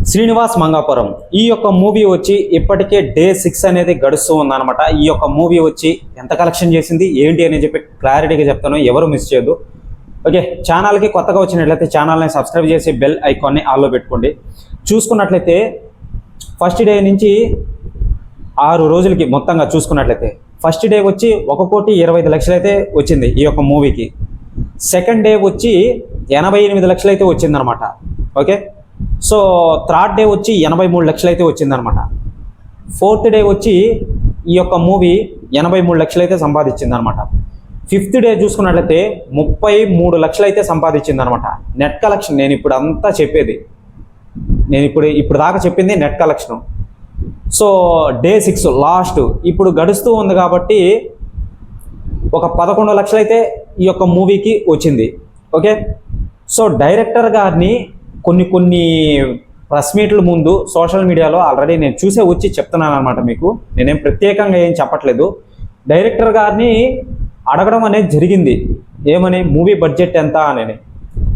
శ్రీనివాస్ మంగాపురం ఈ యొక్క మూవీ వచ్చి ఇప్పటికే డే 6 అనేది గడుస్తూ ఉందన్నమాట. ఈ యొక్క మూవీ వచ్చి ఎంత కలెక్షన్ చేసింది ఏంటి అని చెప్పి క్లారిటీగా చెప్తాను, ఎవరు మిస్ చేయదు. ఓకే, ఛానల్కి కొత్తగా వచ్చినట్లయితే ఛానల్ని సబ్స్క్రైబ్ చేసి బెల్ ఐకాన్ని ఆల్లో పెట్టుకోండి. చూసుకున్నట్లయితే ఫస్ట్ డే నుంచి 6 రోజులకి మొత్తంగా చూసుకున్నట్లయితే ఫస్ట్ డే వచ్చి 1,25,00,000 అయితే వచ్చింది ఈ యొక్క మూవీకి. సెకండ్ డే వచ్చి 88 లక్షలు అయితే వచ్చిందనమాట. ఓకే, సో థర్డ్ డే వచ్చి 83 లక్షలు అయితే వచ్చిందనమాట. ఫోర్త్ డే వచ్చి ఈ యొక్క మూవీ 83 లక్షలు అయితే సంపాదించిందనమాట. ఫిఫ్త్ డే చూసుకున్నట్లయితే 33 లక్షలు అయితే సంపాదించిందనమాట నెట్ కలెక్షన్. నేను ఇప్పుడు అంతా చెప్పేది, నేను ఇప్పుడు దాకా చెప్పింది net collection. So day 6 last ఇప్పుడు గడుస్తూ ఉంది కాబట్టి ఒక 11 లక్షలు అయితే ఈ యొక్క మూవీకి వచ్చింది. ఓకే, సో డైరెక్టర్ గారిని కొన్ని ప్రెస్ మీట్ల ముందు సోషల్ మీడియాలో ఆల్రెడీ నేను చూసే వచ్చి చెప్తున్నాను అనమాట. మీకు నేనేం ప్రత్యేకంగా ఏం చెప్పట్లేదు. డైరెక్టర్ గారిని అడగడం అనేది జరిగింది, ఏమని మూవీ బడ్జెట్ ఎంత అని.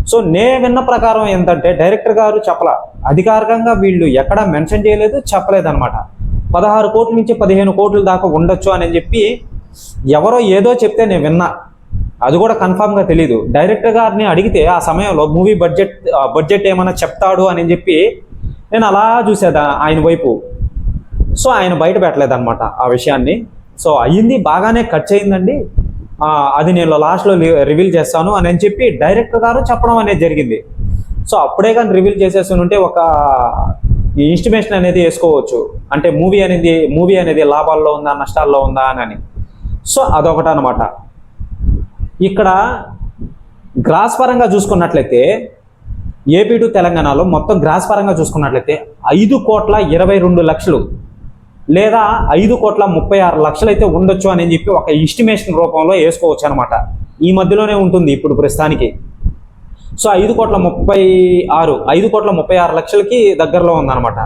సో నేను విన్న ప్రకారం ఏంటంటే డైరెక్టర్ గారు చెప్పలా, అధికారికంగా వీళ్ళు ఎక్కడ మెన్షన్ చేయలేదు, చెప్పలేదన్నమాట. 16 కోట్ల నుంచి 15 కోట్ల దాకా ఉండొచ్చు అని చెప్పి ఎవరో ఏదో చెప్తే నేను విన్నా, అది కూడా కన్ఫామ్గా తెలీదు. డైరెక్టర్ గారిని అడిగితే ఆ సమయంలో మూవీ బడ్జెట్ ఏమైనా చెప్తాడు అని చెప్పి నేను అలా చూసేదా ఆయన వైపు. సో ఆయన బయట పెట్టలేదన్నమాట ఆ విషయాన్ని. సో అయ్యింది, బాగానే ఖర్చు అయిందండి, అది నేను లాస్ట్లో రివీల్ చేస్తాను అని చెప్పి డైరెక్టర్ గారు చెప్పడం అనేది జరిగింది. సో అప్పుడే కానీ రివీల్ చేసేసి ఉంటే ఒక ఇన్స్టిమేషన్ అనేది వేసుకోవచ్చు, అంటే మూవీ అనేది లాభాల్లో ఉందా నష్టాల్లో ఉందా అని. సో అదొకటి అనమాట. ఇక్కడ గ్రాస్ పరంగా చూసుకున్నట్లయితే ఏపీ టు తెలంగాణలో మొత్తం గ్రాస్ పరంగా చూసుకున్నట్లయితే 5,22,00,000 లేదా 5,36,00,000 అయితే ఉండొచ్చు అని చెప్పి ఒక ఎస్టిమేషన్ రూపంలో వేసుకోవచ్చు అనమాట. ఈ మధ్యలోనే ఉంటుంది ఇప్పుడు ప్రస్తుతానికి. సో 5,36,00,000కి దగ్గరలో ఉందన్నమాట.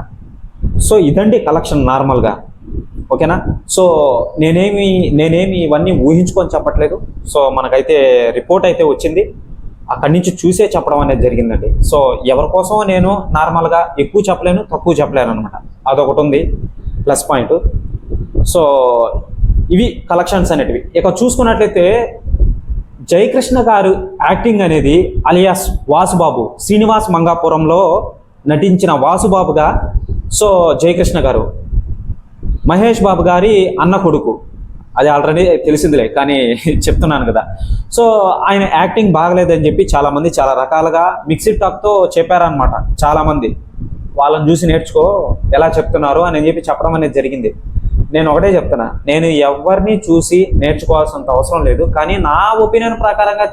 సో ఇదండి కలెక్షన్ నార్మల్గా. ఓకేనా, సో నేనేమి ఇవన్నీ ఊహించుకొని చెప్పట్లేదు. సో మనకైతే రిపోర్ట్ అయితే వచ్చింది, అక్కడి నుంచి చూసే చెప్పడం అనేది జరిగిందండి. సో ఎవరి కోసం నేను నార్మల్గా ఎక్కువ చెప్పలేను, తక్కువ చెప్పలేను అనమాట. అదొకటి ఉంది ప్లస్ పాయింట్. సో ఇవి కలెక్షన్స్ అనేటివి. ఇక చూసుకున్నట్లయితే జయకృష్ణ గారు యాక్టింగ్ అనేది అలియాస్ వాసుబాబు, శ్రీనివాస్ మంగాపురంలో నటించిన వాసుబాబుగా సో జయకృష్ణ గారు మహేష్ బాబు గారి అన్న కొడుకు, అది ఆల్రెడీ తెలిసిందిలే కానీ చెప్తున్నాను కదా. సో ఆయన యాక్టింగ్ బాగలేదని చెప్పి చాలామంది చాలా రకాలుగా మిక్స్డ్ టాక్తో చెప్పారనమాట. చాలామంది వాళ్ళని చూసి నేర్చుకో ఎలా చెప్తున్నారు అని చెప్పి చెప్పడం అనేది జరిగింది. నేను ఒకటే చెప్తున్నా, నేను ఎవరిని చూసి నేర్చుకోవాల్సినంత అవసరం లేదు, కానీ నా ఒపీనియన్ ప్రకారంగా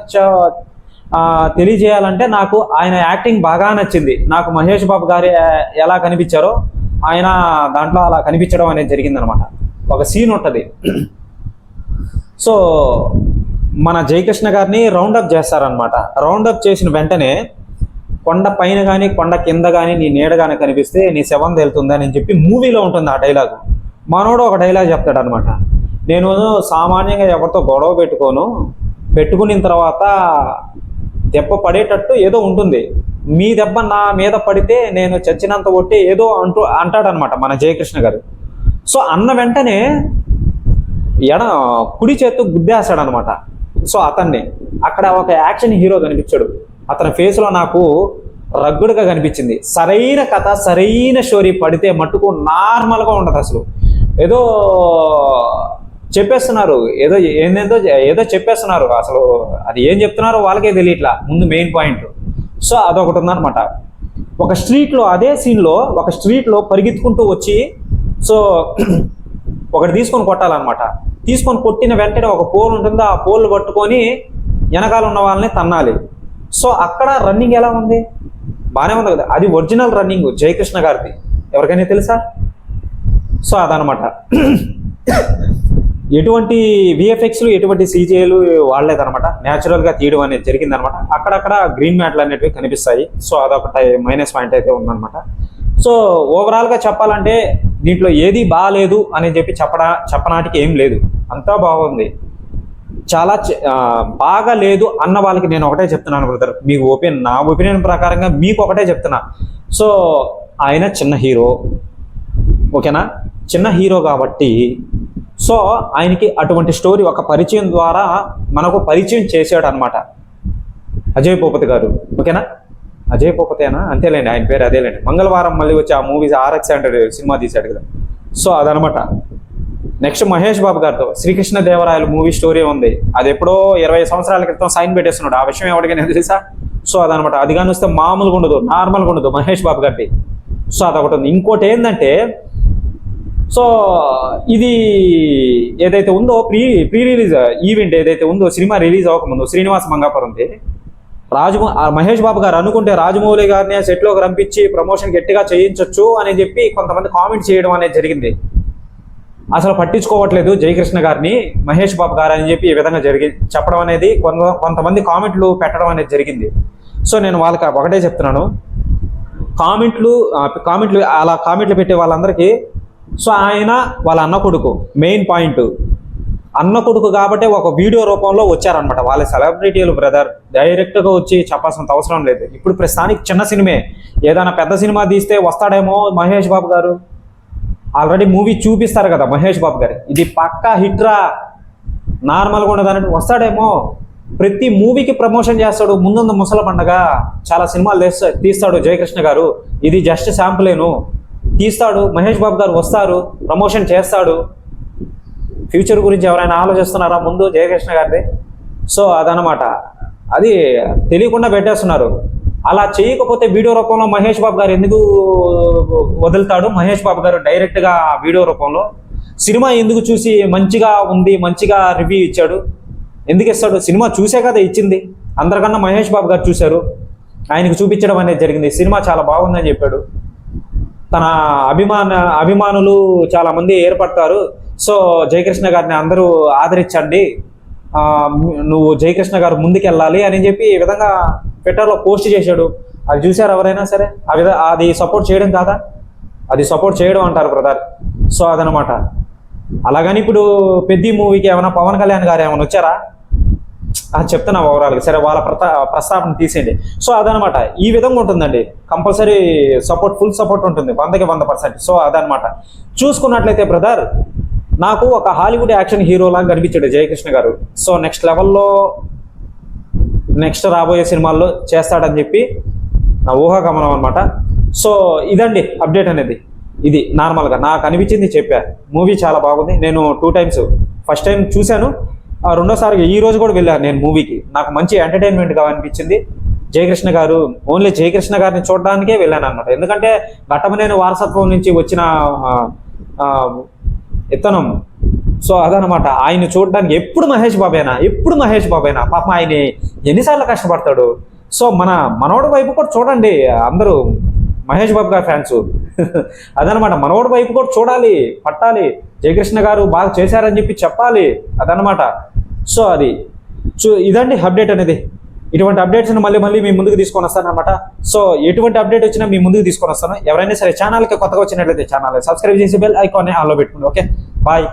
తెలియజేయాలంటే నాకు ఆయన యాక్టింగ్ బాగా నచ్చింది. నాకు మహేష్ బాబు గారు ఎలా కనిపించారో ఆయన దాంట్లో అలా కనిపించడం అనేది జరిగిందనమాట. ఒక సీన్ ఉంటుంది. సో మన జయకృష్ణ గారిని రౌండప్ చేస్తారనమాట. రౌండప్ చేసిన వెంటనే కొండ పైన కానీ కొండ కింద కానీ నీ నీడ కానీ కనిపిస్తే నీ శవం తేలుతుందని చెప్పి మూవీలో ఉంటుంది ఆ డైలాగు. మనోడు ఒక డైలాగ్ చెప్తాడనమాట, నేను సామాన్యంగా ఎవరితో గొడవ పెట్టుకున్న తర్వాత దెబ్బ పడేటట్టు ఏదో ఉంటుంది, మీ దెబ్బ నా మీద పడితే నేను చచ్చినంత కొట్టి ఏదో అంటాడనమాట మన జయకృష్ణ గారు. సో అన్న వెంటనే కుడి చేత్తు గుద్దేస్తాడనమాట. సో అతన్ని అక్కడ ఒక యాక్షన్ హీరో కనిపించాడు, అతని ఫేస్లో నాకు రగ్గుడుగా కనిపించింది. సరైన కథ, సరైన స్టోరీ పడితే మట్టుకు నార్మల్గా ఉండదు. అసలు ఏదో చెప్పేస్తున్నారు, ఏదో చెప్పేస్తున్నారు, అసలు అది ఏం చెప్తున్నారో వాళ్ళకే తెలియట్లా ముందు మెయిన్ పాయింట్. సో అదొకటి ఉందన్నమాట. ఒక స్ట్రీట్లో, అదే సీన్లో ఒక స్ట్రీట్లో పరిగెత్తుకుంటూ వచ్చి సో ఒకటి తీసుకొని కొట్టాలన్నమాట. తీసుకొని కొట్టిన వెంటనే ఒక పోల్ ఉంటుంది, ఆ పోల్ పట్టుకొని వెనకాల ఉన్న వాళ్ళని తన్నాలి. సో అక్కడ రన్నింగ్ ఎలా ఉంది, బాగానే ఉంది కదా, అది ఒరిజినల్ రన్నింగ్ జయకృష్ణ గారిది. ఎవరికైనా తెలుసా? సో అదనమాట. ఎటువంటి విఎఫ్ఎక్స్లు ఎటువంటి సీజీఏలు వాడలేదనమాట, న్యాచురల్గా తీయడం అనేది జరిగిందనమాట. అక్కడక్కడ గ్రీన్ మ్యాట్లు అనేటివి కనిపిస్తాయి. సో అదొకటి మైనస్ పాయింట్ అయితే ఉందన్నమాట. సో ఓవరాల్గా చెప్పాలంటే దీంట్లో ఏది బాగాలేదు అని చెప్పి చెప్పనాటికి ఏం లేదు, అంతా బాగుంది. చాలా బాగా లేదు అన్న వాళ్ళకి నేను ఒకటే చెప్తున్నాను బ్రదర్, మీకు నా ఒపీనియన్ ప్రకారంగా మీకు ఒకటే చెప్తున్నా. సో ఆయన చిన్న హీరో, ఓకేనా, చిన్న హీరో కాబట్టి సో ఆయనకి అటువంటి స్టోరీ ఒక పరిచయం ద్వారా మనకు పరిచయం చేశాడు అనమాట అజయ్ భూపతి గారు, ఓకేనా. అజయ్ భూపతేనా, అంతేలేండి ఆయన పేరు అదేలేండి. మంగళవారం మళ్ళీ వచ్చి ఆ మూవీస్ RX హండ్రెడ్ సినిమా తీశాడు కదా, సో అదనమాట. నెక్స్ట్ మహేష్ బాబు గారితో శ్రీకృష్ణ దేవరాయలు మూవీ స్టోరీ ఉంది. అది ఎప్పుడో 20 సంవత్సరాల క్రితం సైన్ పెట్టేస్తున్నాడు, ఆ విషయం ఎవరికైనా తెలుసా. సో అదనమాట, అది కానీ వస్తే మామూలుగా ఉండదు, నార్మల్గా ఉండదు మహేష్ బాబు గారిది. సో అదొకటి ఉంది. ఇంకోటి ఏంటంటే సో ఇది ఏదైతే ఉందో ప్రీ రిలీజ్ ఈవెంట్ ఏదైతే ఉందో, సినిమా రిలీజ్ అవ్వకముందు శ్రీనివాస మంగాపురంది మహేష్ బాబు గారు అనుకుంటే రాజమౌళి గారిని సెట్లోకి రంపించి ప్రమోషన్ గట్టిగా చేయించవచ్చు అని చెప్పి కొంతమంది కామెంట్ చేయడం అనేది జరిగింది. అసలు పట్టించుకోవట్లేదు జయకృష్ణ గారిని మహేష్ బాబు గారు అని చెప్పి ఈ విధంగా చెప్పడం అనేది కొంతమంది కామెంట్లు పెట్టడం అనేది జరిగింది. సో నేను వాళ్ళకి ఒకటే చెప్తున్నాను, కామెంట్లు అలా కామెంట్లు పెట్టే వాళ్ళందరికీ సో ఆయన వాళ్ళ అన్న కొడుకు, మెయిన్ పాయింట్ అన్న కొడుకు కాబట్టి ఒక వీడియో రూపంలో వచ్చారనమాట. వాళ్ళ సెలబ్రిటీలు బ్రదర్, డైరెక్ట్గా వచ్చి చెప్పాల్సినంత అవసరం లేదు. ఇప్పుడు ప్రస్తుతానికి చిన్న సినిమే, ఏదైనా పెద్ద సినిమా తీస్తే వస్తాడేమో మహేష్ బాబు గారు, ఆల్రెడీ మూవీ చూపిస్తారు కదా మహేష్ బాబు గారు, ఇది పక్కా హిట్రా నార్మల్గా ఉండదన్నట్టు వస్తాడేమో. ప్రతి మూవీకి ప్రమోషన్ చేస్తాడు, ముందున్న ముసల పండగ చాలా సినిమాలు తీస్తాడు జయకృష్ణ గారు, ఇది జస్ట్ శాంపులేను, తీస్తాడు మహేష్ బాబు గారు, వస్తారు ప్రమోషన్ చేస్తాడు. ఫ్యూచర్ గురించి ఎవరైనా ఆలోచిస్తున్నారా ముందు జయకృష్ణ గారిది. సో అదనమాట, అది తెలియకుండా పెట్టేస్తున్నారు. అలా చేయకపోతే వీడియో రూపంలో మహేష్ బాబు గారు ఎందుకు వదులుతాడు? మహేష్ బాబు గారు డైరెక్ట్గా వీడియో రూపంలో సినిమా ఎందుకు చూసి మంచిగా ఉంది, మంచిగా రివ్యూ ఇచ్చాడు, ఎందుకు ఇస్తాడు? సినిమా చూసే కదా ఇచ్చింది, అందరికన్నా మహేష్ బాబు గారు చూశారు, ఆయనకు చూపించడం అనేది జరిగింది. సినిమా చాలా బాగుందని చెప్పాడు. తన అభిమానులు చాలామంది ఏర్పడతారు. సో జయకృష్ణ గారిని అందరూ ఆదరించండి, నువ్వు జయకృష్ణ గారు ముందుకెళ్ళాలి అని చెప్పి ఈ విధంగా ట్విట్టర్లో పోస్ట్ చేశాడు. అది చూశారు ఎవరైనా సరే? అది సపోర్ట్ చేయడం కాదా? అది సపోర్ట్ చేయడం అంటారు బ్రదర్. సో అదనమాట. అలాగని ఇప్పుడు పెద్ద మూవీకి ఏమైనా పవన్ కళ్యాణ్ గారు ఏమైనా వచ్చారా? చెప్తున్నా ఓవరాల్గా, సరే వాళ్ళ ప్రస్తావన తీసేయండి. సో అదనమాట, ఈ విధంగా ఉంటుందండి. కంపల్సరీ సపోర్ట్, ఫుల్ సపోర్ట్ ఉంటుంది 100కి 100%. సో అదనమాట. చూసుకున్నట్లయితే బ్రదర్, నాకు ఒక హాలీవుడ్ యాక్షన్ హీరోలాగా కనిపించాడు జయకృష్ణ గారు. సో నెక్స్ట్ లెవెల్లో నెక్స్ట్ రాబోయే సినిమాల్లో చేస్తాడని చెప్పి నా ఊహాగమనం అనమాట. సో ఇదండి అప్డేట్ అనేది. ఇది నార్మల్గా నాకు అనిపించింది చెప్పా. మూవీ చాలా బాగుంది. నేను 2 times, ఫస్ట్ టైం చూశాను, రెండోసారి ఈ రోజు కూడా వెళ్ళాను నేను మూవీకి. నాకు మంచి ఎంటర్టైన్మెంట్గా అనిపించింది. జయకృష్ణ గారు, ఓన్లీ జయకృష్ణ గారిని చూడడానికే వెళ్ళాను అనమాట. ఎందుకంటే ఘట్టమనేని వారసత్వం నుంచి వచ్చిన ఇతనం. సో అదనమాట, ఆయన చూడడానికి ఎప్పుడు మహేష్ బాబేనా పాపం, ఆయన ఎన్నిసార్లు కష్టపడతాడు. సో మనోడి వైపు కూడా చూడండి అందరూ, మహేష్ బాబు గారి ఫ్యాన్స్. అదనమాట, మనోడి వైపు కూడా చూడాలి, పట్టాలి, జయకృష్ణ గారు బాగా చేశారని చెప్పి చెప్పాలి. అదనమాట. సో అది ఇదండి అప్డేట్ అనేది. ఇటువంటి అప్డేట్స్ని మళ్ళీ మీ ముందుకు తీసుకొని వస్తాను అనమాట. సో ఎటువంటి అప్డేట్ వచ్చినా మీ ముందుకు తీసుకొని వస్తాను. ఎవరైనా సరే ఛానల్కి కొత్తగా వచ్చినట్లయితే ఛానల్ సబ్స్క్రైబ్ చేసి బెల్ ఐకాన్ని ఆన్లో పెట్టుకోండి. Okay, bye.